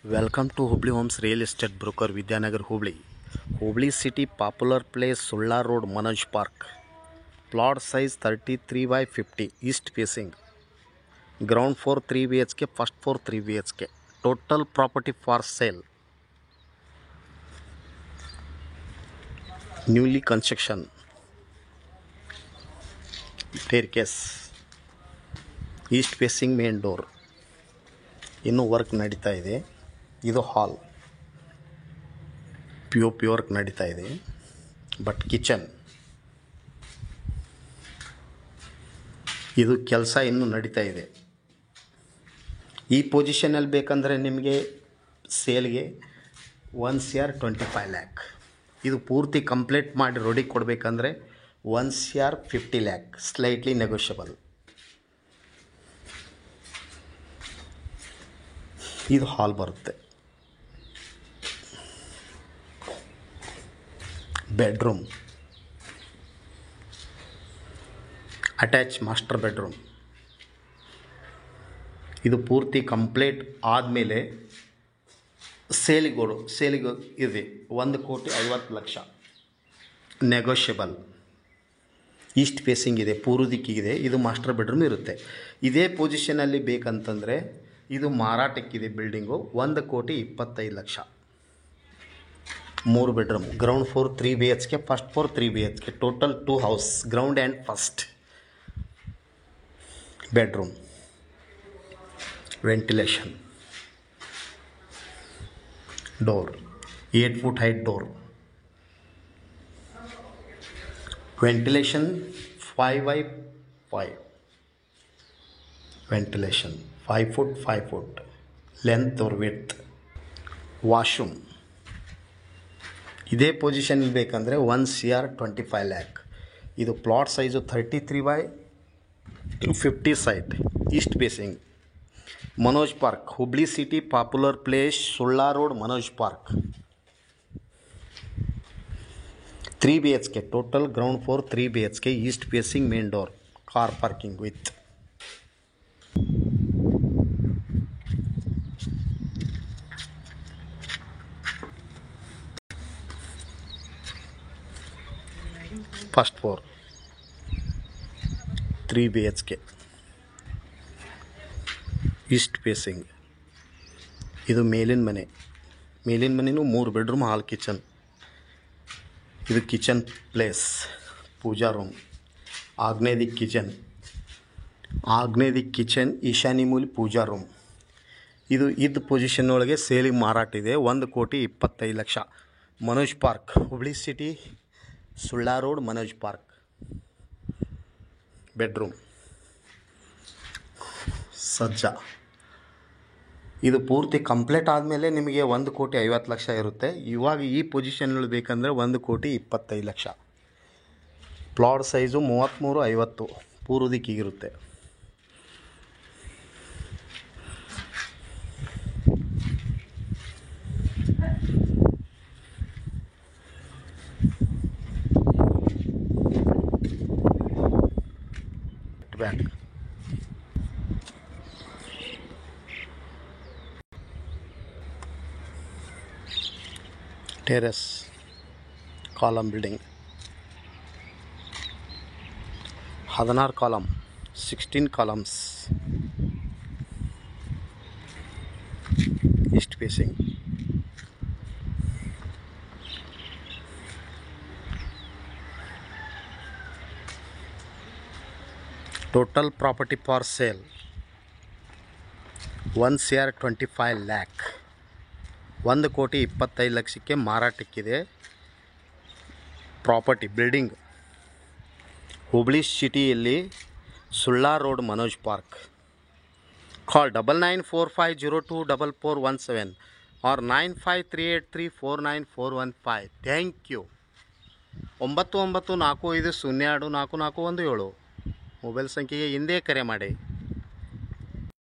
Welcome to Hubli Homes Real Estate Broker Vidyanagar Hubli. Hubli City Popular Place Sulla Road Manoj Park. Plot size 33 by 50 east facing. Ground floor 3 BHK, first floor 3 BHK. Total property for sale. Newly construction. Staircase. East facing main door. ಇನ್ನೂ work ನಡೀತಾ ಇದೆ. ಇದು ಹಾಲ್ P work ನಡೀತಾ ಇದೆ. But kitchen ಇದು ಕೆಲಸ ಇನ್ನೂ ನಡೀತಾ ಇದೆ. ಈ ಪೊಸಿಷನಲ್ಲಿ ಬೇಕಂದರೆ ನಿಮಗೆ ಸೇಲ್ಗೆ 1,25 lakh. ಇದು ಪೂರ್ತಿ ಕಂಪ್ಲೀಟ್ ಮಾಡಿ ರೆಡಿ ಕೊಡಬೇಕಂದ್ರೆ 1,50 lakh, ಸ್ಲೈಟ್ಲಿ ನೆಗೋಷಿಯಬಲ್. ಇದು ಹಾಲ್ ಬರುತ್ತೆ. Bedroom, attach master bedroom. ಇದು ಪೂರ್ತಿ ಕಂಪ್ಲೀಟ್ ಆದಮೇಲೆ ಸೇಲಿಗೆ ಇದೆ 1,50,00,000 ನೆಗೋಷಿಯಬಲ್. ಈಸ್ಟ್ ಫೇಸಿಂಗ್ ಇದೆ, ಪೂರ್ವ ದಿಕ್ಕಿಗಿದೆ. ಇದು ಮಾಸ್ಟರ್ ಬೆಡ್ರೂಮ್ ಇರುತ್ತೆ. ಇದೇ ಪೊಸಿಷನಲ್ಲಿ ಬೇಕಂತಂದರೆ ಇದು ಮಾರಾಟಕ್ಕಿದೆ. Building 1,25,00,000. 3 bedroom, ground floor 3 BHK, first floor 3 BHK, total 2 house, ground and first. Bedroom, ventilation, door 8 foot height door, ventilation 5 by 5, ventilation 5 foot 5 foot length or width. Washroom ಇದೇ ಪೊಸಿಷನ್ ಬೇಕಂದರೆ 1,25 lakh. ಇದು plot size 33 by 50 site, east facing. Manoj park, Hubli city popular place, Sulla road, Manoj park. 3 BHK, total ground floor 3 BHK, east facing main door, car parking with. First floor 3 BHK, east facing. ಇದು ಮೇಲಿನ ಮನೆಯೂ 3 bedroom, hall, kitchen. ಇದು kitchen place, puja room. ಆಗ್ನೇಯ kitchen, ಈಶಾನ್ಯ ಮೂಲೆ ಪೂಜಾ room. ಇದು position ಒಳಗೆ ಸೇಲಿಗೆ ಮಾರಾಟ ಇದೆ 1,25,00,000. Manoj park, Hubli city, Sulla road, Manoj park. Bedroom, ಸಜ್ಜಾ. ಇದು ಪೂರ್ತಿ ಕಂಪ್ಲೀಟ್ ಆದಮೇಲೆ ನಿಮಗೆ 1,50,00,000 ಇರುತ್ತೆ. ಇವಾಗ ಈ ಪೊಸಿಷನ್ಗಳು ಬೇಕಂದರೆ 1,25,00,000. ಪ್ಲಾಟ್ ಸೈಜು 33-50 ಪೂರ್ವ ದಿಕ್ಕಿಗಿರುತ್ತೆ. Back terrace, column building, 16 column, 16 columns, east facing. Total property for sale 1,25 lakh. 1,25,00,000 ಮಾರಾಟಕ್ಕಿದೆ ಪ್ರಾಪರ್ಟಿ. ಬಿಲ್ಡಿಂಗ್ ಹುಬ್ಳಿ ಸಿಟಿಯಲ್ಲಿ, Sulla road, Manoj park. Call 9945024417 or 9538349415. Thank you. 9945024417 mobile ಸಂಖ್ಯೆಗೆ ಹಿಂದೆ ಕರೆ ಮಾಡಿ.